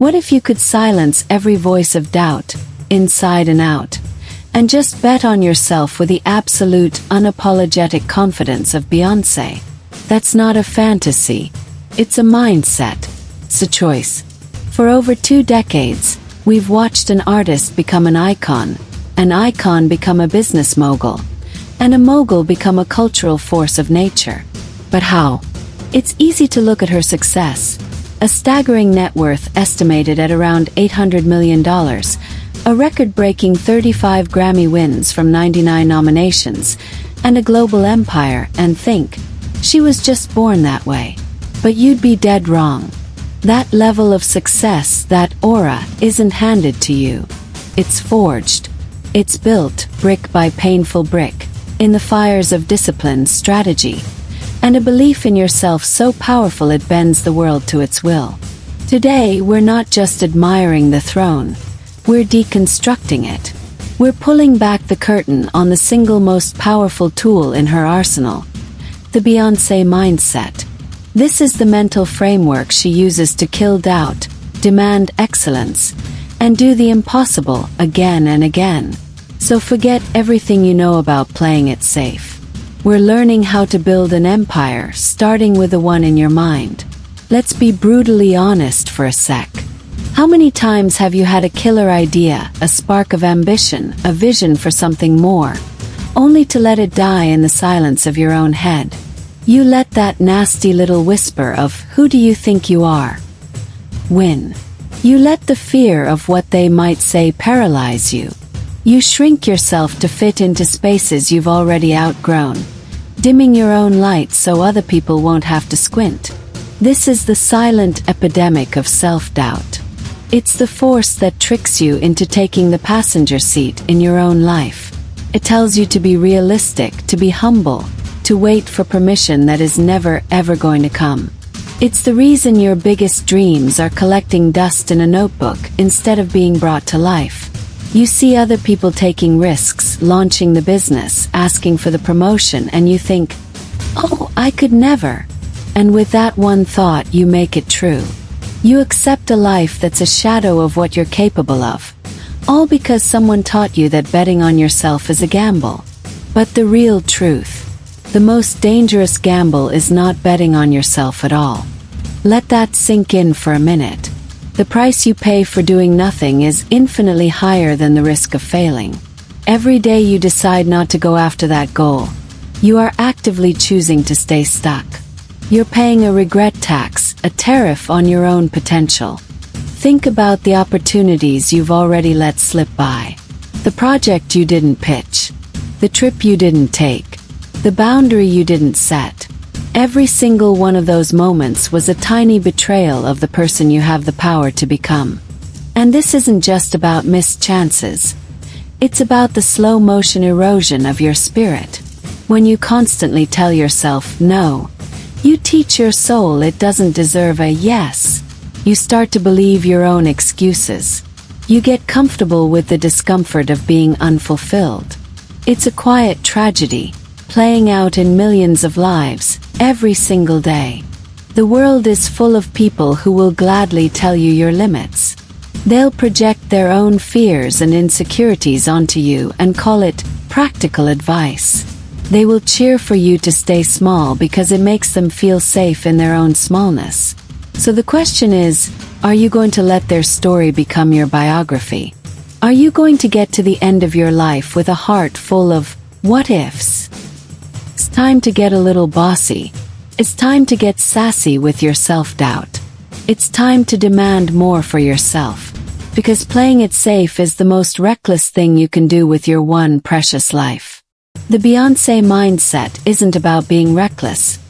What if you could silence every voice of doubt, inside and out, and just bet on yourself with the absolute, unapologetic confidence of Beyoncé? That's not a fantasy. It's a mindset. It's a choice. For over 2 decades, we've watched an artist become an icon become a business mogul, and a mogul become a cultural force of nature. But how? It's easy to look at her success. A staggering net worth estimated at around $800 million, a record-breaking 35 Grammy wins from 99 nominations, and a global empire, and think, she was just born that way. But you'd be dead wrong. That level of success, that aura, isn't handed to you. It's forged. It's built, brick by painful brick, in the fires of discipline, strategy, and a belief in yourself so powerful it bends the world to its will. Today, we're not just admiring the throne, we're deconstructing it. We're pulling back the curtain on the single most powerful tool in her arsenal, the Beyoncé mindset. This is the mental framework she uses to kill doubt, demand excellence, and do the impossible again and again. So forget everything you know about playing it safe. We're learning how to build an empire, starting with the one in your mind. Let's be brutally honest for a sec. How many times have you had a killer idea, a spark of ambition, a vision for something more, only to let it die in the silence of your own head? You let that nasty little whisper of, "Who do you think you are?" win. You let the fear of what they might say paralyze you. You shrink yourself to fit into spaces you've already outgrown, dimming your own light so other people won't have to squint. This is the silent epidemic of self-doubt. It's the force that tricks you into taking the passenger seat in your own life. It tells you to be realistic, to be humble, to wait for permission that is never, ever going to come. It's the reason your biggest dreams are collecting dust in a notebook instead of being brought to life. You see other people taking risks, launching the business, asking for the promotion, and you think, "Oh, I could never." And with that one thought, you make it true. You accept a life that's a shadow of what you're capable of, all because someone taught you that betting on yourself is a gamble. But the real truth, the most dangerous gamble, is not betting on yourself at all. Let that sink in for a minute. The price you pay for doing nothing is infinitely higher than the risk of failing. Every day you decide not to go after that goal, you are actively choosing to stay stuck. You're paying a regret tax, a tariff on your own potential. Think about the opportunities you've already let slip by. The project you didn't pitch. The trip you didn't take. The boundary you didn't set. Every single one of those moments was a tiny betrayal of the person you have the power to become. And this isn't just about missed chances. It's about the slow motion erosion of your spirit. When you constantly tell yourself no, you teach your soul it doesn't deserve a yes. You start to believe your own excuses. You get comfortable with the discomfort of being unfulfilled. It's a quiet tragedy, playing out in millions of lives, every single day. The world is full of people who will gladly tell you your limits. They'll project their own fears and insecurities onto you and call it practical advice. They will cheer for you to stay small because it makes them feel safe in their own smallness. So the question is, are you going to let their story become your biography? Are you going to get to the end of your life with a heart full of what ifs? It's time to get a little bossy. It's time to get sassy with your self-doubt. It's time to demand more for yourself. Because playing it safe is the most reckless thing you can do with your one precious life. The Beyoncé mindset isn't about being reckless.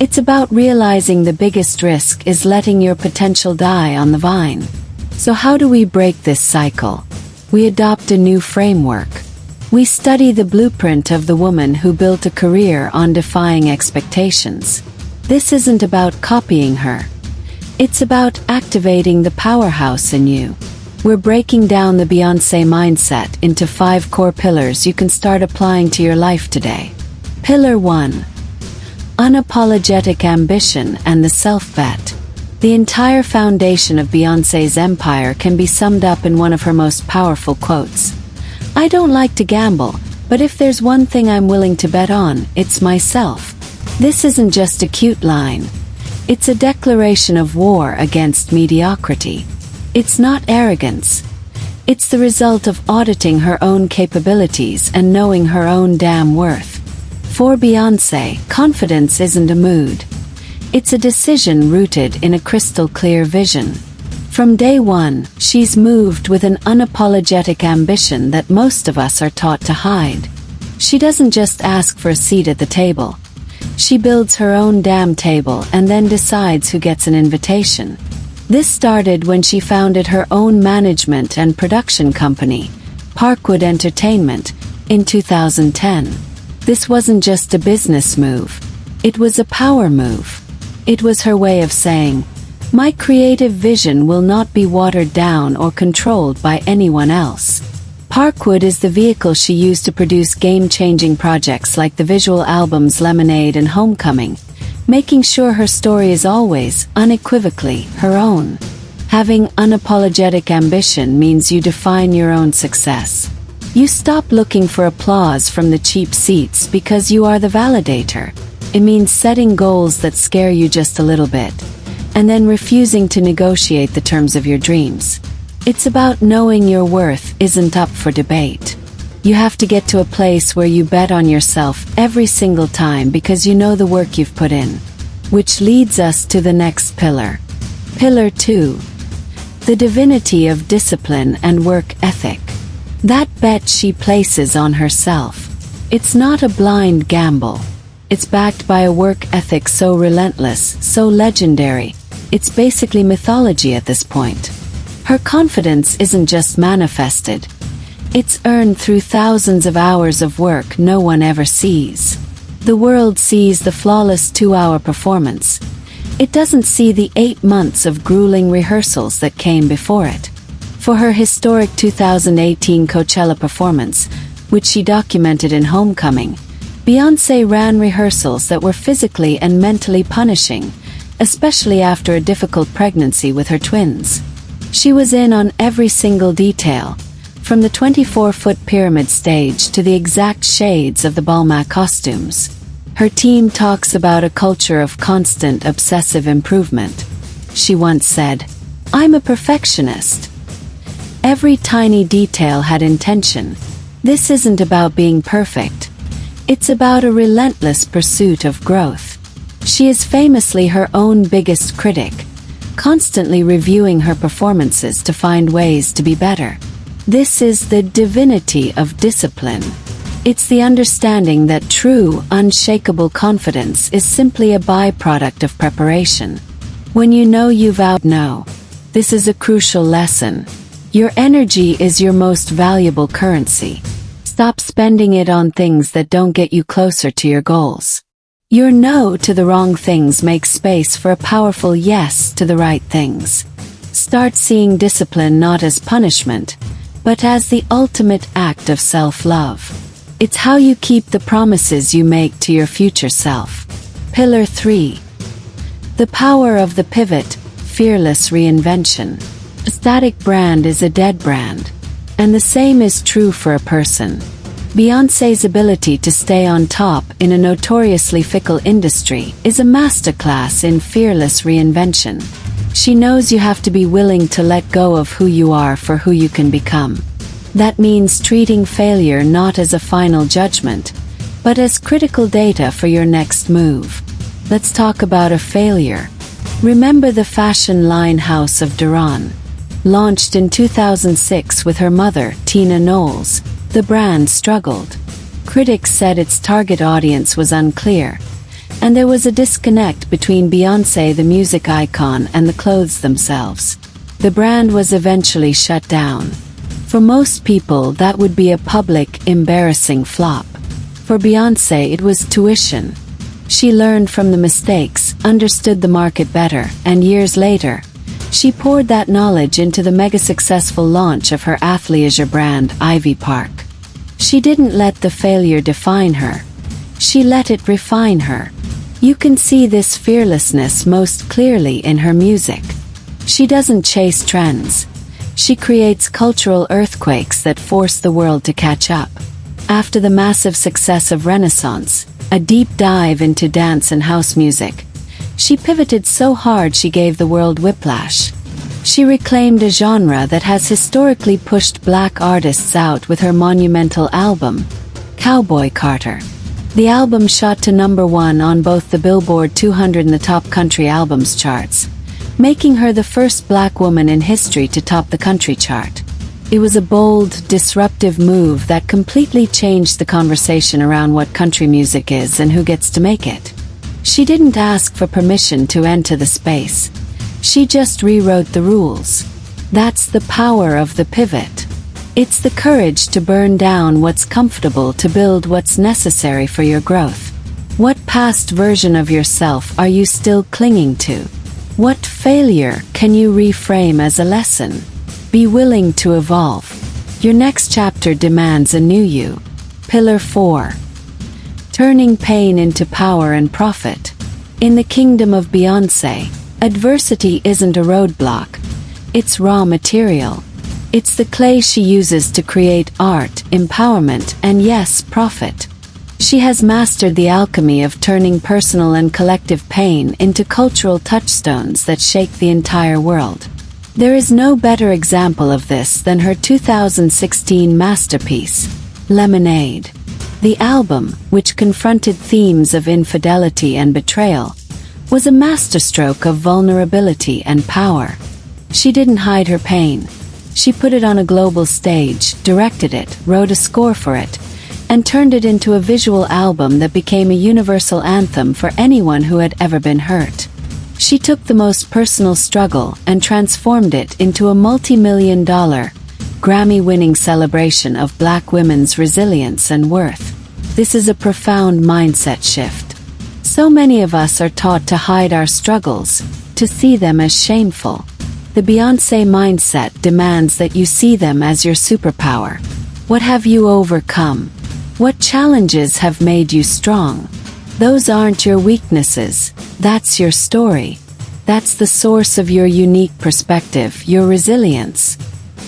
It's about realizing the biggest risk is letting your potential die on the vine. So how do we break this cycle? We adopt a new framework. We study the blueprint of the woman who built a career on defying expectations. This isn't about copying her. It's about activating the powerhouse in you. We're breaking down the Beyoncé mindset into 5 core pillars you can start applying to your life today. Pillar 1. Unapologetic ambition and the self-bet. The entire foundation of Beyoncé's empire can be summed up in one of her most powerful quotes. "I don't like to gamble, but if there's one thing I'm willing to bet on, it's myself." This isn't just a cute line. It's a declaration of war against mediocrity. It's not arrogance. It's the result of auditing her own capabilities and knowing her own damn worth. For Beyoncé, confidence isn't a mood. It's a decision rooted in a crystal-clear vision. From day one, she's moved with an unapologetic ambition that most of us are taught to hide. She doesn't just ask for a seat at the table. She builds her own damn table and then decides who gets an invitation. This started when she founded her own management and production company, Parkwood Entertainment, in 2010. This wasn't just a business move. It was a power move. It was her way of saying, "My creative vision will not be watered down or controlled by anyone else." Parkwood is the vehicle she used to produce game-changing projects like the visual albums Lemonade and Homecoming, making sure her story is always, unequivocally, her own. Having unapologetic ambition means you define your own success. You stop looking for applause from the cheap seats because you are the validator. It means setting goals that scare you just a little bit, and then refusing to negotiate the terms of your dreams. It's about knowing your worth isn't up for debate. You have to get to a place where you bet on yourself every single time because you know the work you've put in. Which leads us to the next pillar. Pillar 2. The divinity of discipline and work ethic. That bet she places on herself. It's not a blind gamble. It's backed by a work ethic so relentless, so legendary. It's basically mythology at this point. Her confidence isn't just manifested. It's earned through thousands of hours of work no one ever sees. The world sees the flawless 2-hour performance. It doesn't see the 8 months of grueling rehearsals that came before it. For her historic 2018 Coachella performance, which she documented in Homecoming, Beyoncé ran rehearsals that were physically and mentally punishing, especially after a difficult pregnancy with her twins. She was in on every single detail, from the 24-foot pyramid stage to the exact shades of the Balmain costumes. Her team talks about a culture of constant obsessive improvement. She once said, "I'm a perfectionist." Every tiny detail had intention. This isn't about being perfect. It's about a relentless pursuit of growth. She is famously her own biggest critic, constantly reviewing her performances to find ways to be better. This is the divinity of discipline. It's the understanding that true, unshakable confidence is simply a byproduct of preparation. When you know you've outno, this is a crucial lesson. Your energy is your most valuable currency. Stop spending it on things that don't get you closer to your goals. Your no to the wrong things makes space for a powerful yes to the right things. Start seeing discipline not as punishment, but as the ultimate act of self-love. It's how you keep the promises you make to your future self. Pillar 3. The power of the pivot, fearless reinvention. A static brand is a dead brand. And the same is true for a person. Beyoncé's ability to stay on top in a notoriously fickle industry is a masterclass in fearless reinvention. She knows you have to be willing to let go of who you are for who you can become. That means treating failure not as a final judgment, but as critical data for your next move. Let's talk about a failure. Remember the fashion line House of Duran? Launched in 2006 with her mother, Tina Knowles, the brand struggled. Critics said its target audience was unclear, and there was a disconnect between Beyoncé, the music icon, and the clothes themselves. The brand was eventually shut down. For most people, that would be a public, embarrassing flop. For Beyoncé, it was tuition. She learned from the mistakes, understood the market better, and years later, she poured that knowledge into the mega-successful launch of her athleisure brand, Ivy Park. She didn't let the failure define her. She let it refine her. You can see this fearlessness most clearly in her music. She doesn't chase trends. She creates cultural earthquakes that force the world to catch up. After the massive success of Renaissance, a deep dive into dance and house music, she pivoted so hard she gave the world whiplash. She reclaimed a genre that has historically pushed black artists out with her monumental album, Cowboy Carter. The album shot to #1 on both the Billboard 200 and the Top Country Albums charts, making her the first black woman in history to top the country chart. It was a bold, disruptive move that completely changed the conversation around what country music is and who gets to make it. She didn't ask for permission to enter the space. She just rewrote the rules. That's the power of the pivot. It's the courage to burn down what's comfortable to build what's necessary for your growth. What past version of yourself are you still clinging to? What failure can you reframe as a lesson? Be willing to evolve. Your next chapter demands a new you. Pillar 4. Turning pain into power and profit. In the kingdom of Beyoncé, adversity isn't a roadblock. It's raw material. It's the clay she uses to create art, empowerment, and yes, profit. She has mastered the alchemy of turning personal and collective pain into cultural touchstones that shake the entire world. There is no better example of this than her 2016 masterpiece, Lemonade. The album, which confronted themes of infidelity and betrayal, was a masterstroke of vulnerability and power. She didn't hide her pain. She put it on a global stage, directed it, wrote a score for it, and turned it into a visual album that became a universal anthem for anyone who had ever been hurt. She took the most personal struggle and transformed it into a multi-million-dollar, Grammy-winning celebration of black women's resilience and worth. This is a profound mindset shift. So many of us are taught to hide our struggles, to see them as shameful. The Beyoncé mindset demands that you see them as your superpower. What have you overcome? What challenges have made you strong? Those aren't your weaknesses. That's your story. That's the source of your unique perspective, your resilience.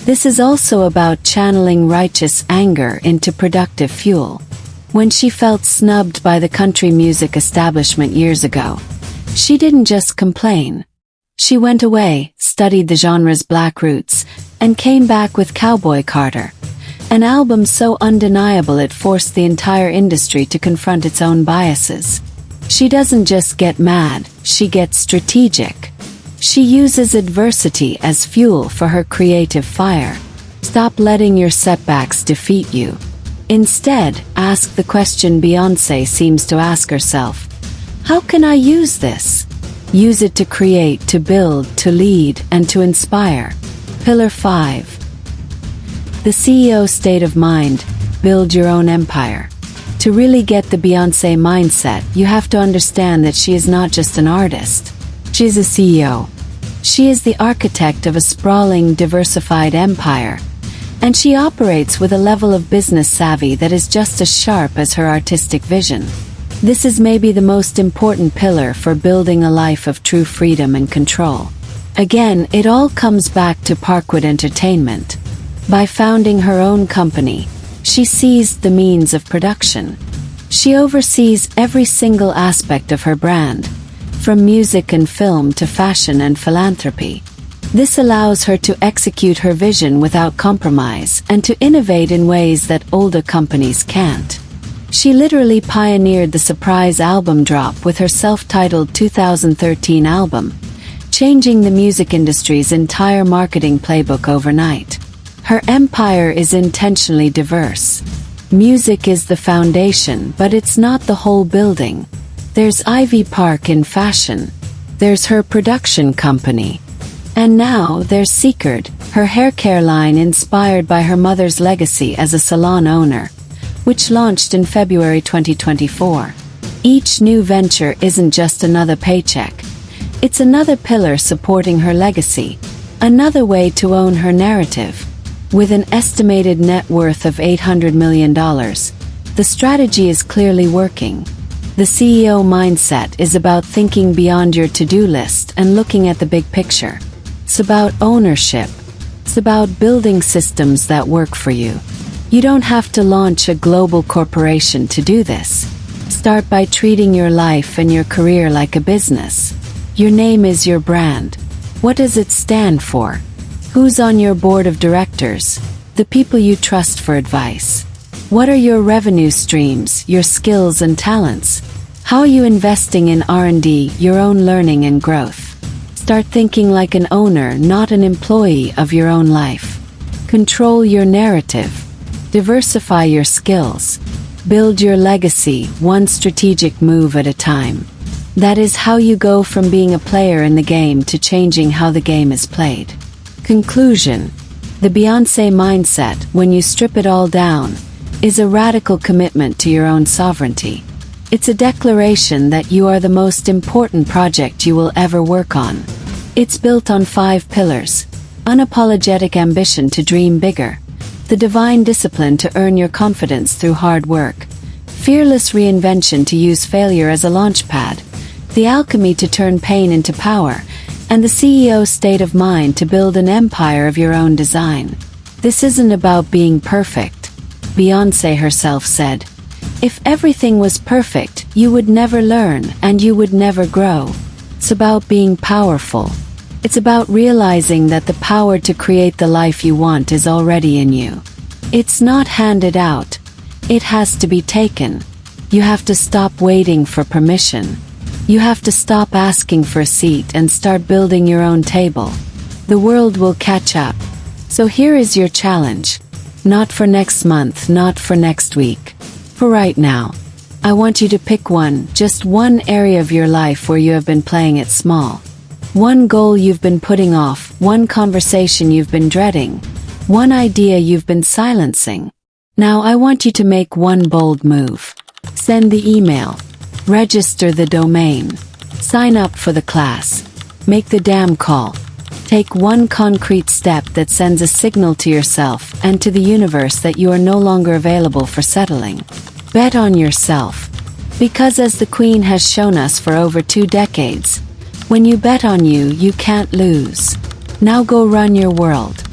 This is also about channeling righteous anger into productive fuel. When she felt snubbed by the country music establishment years ago, she didn't just complain. She went away, studied the genre's black roots, and came back with Cowboy Carter, an album so undeniable it forced the entire industry to confront its own biases. She doesn't just get mad, she gets strategic. She uses adversity as fuel for her creative fire. Stop letting your setbacks defeat you. Instead, ask the question Beyoncé seems to ask herself: how can I use this? Use it to create, to build, to lead, and to inspire. Pillar 5. The CEO state of mind. Build your own empire. To really get the Beyoncé mindset, you have to understand that she is not just an artist. She is a CEO. She is the architect of a sprawling, diversified empire, and she operates with a level of business savvy that is just as sharp as her artistic vision. This is maybe the most important pillar for building a life of true freedom and control. Again, it all comes back to Parkwood Entertainment. By founding her own company, she seized the means of production. She oversees every single aspect of her brand, from music and film to fashion and philanthropy. This allows her to execute her vision without compromise and to innovate in ways that older companies can't. She literally pioneered the surprise album drop with her self-titled 2013 album, changing the music industry's entire marketing playbook overnight. Her empire is intentionally diverse. Music is the foundation, but it's not the whole building. There's Ivy Park in fashion. There's her production company. And now there's Secret, her hair care line inspired by her mother's legacy as a salon owner, which launched in February 2024. Each new venture isn't just another paycheck. It's another pillar supporting her legacy, another way to own her narrative. With an estimated net worth of $800 million, the strategy is clearly working. The CEO mindset is about thinking beyond your to-do list and looking at the big picture. It's about ownership. It's about building systems that work for you. You don't have to launch a global corporation to do this. Start by treating your life and your career like a business. Your name is your brand. What does it stand for? Who's on your board of directors? The people you trust for advice. What are your revenue streams, your skills and talents? How are you investing in R&D, your own learning and growth? Start thinking like an owner, not an employee of your own life. Control your narrative. Diversify your skills. Build your legacy, one strategic move at a time. That is how you go from being a player in the game to changing how the game is played. Conclusion. The Beyoncé mindset, when you strip it all down, is a radical commitment to your own sovereignty. It's a declaration that you are the most important project you will ever work on. It's built on 5 pillars: unapologetic ambition to dream bigger, the divine discipline to earn your confidence through hard work, fearless reinvention to use failure as a launchpad, the alchemy to turn pain into power, and the CEO state of mind to build an empire of your own design. This isn't about being perfect. Beyoncé herself said, "If everything was perfect, you would never learn and you would never grow." It's about being powerful. It's about realizing that the power to create the life you want is already in you. It's not handed out. It has to be taken. You have to stop waiting for permission. You have to stop asking for a seat and start building your own table. The world will catch up. So here is your challenge. Not for next month, not for next week. For right now. I want you to pick one, just one area of your life where you have been playing it small. One goal you've been putting off, one conversation you've been dreading, one idea you've been silencing. Now I want you to make one bold move. Send the email. Register the domain. Sign up for the class. Make the damn call. Take one concrete step that sends a signal to yourself and to the universe that you are no longer available for settling. Bet on yourself. Because as the Queen has shown us for over 2 decades, when you bet on you, you can't lose. Now go run your world.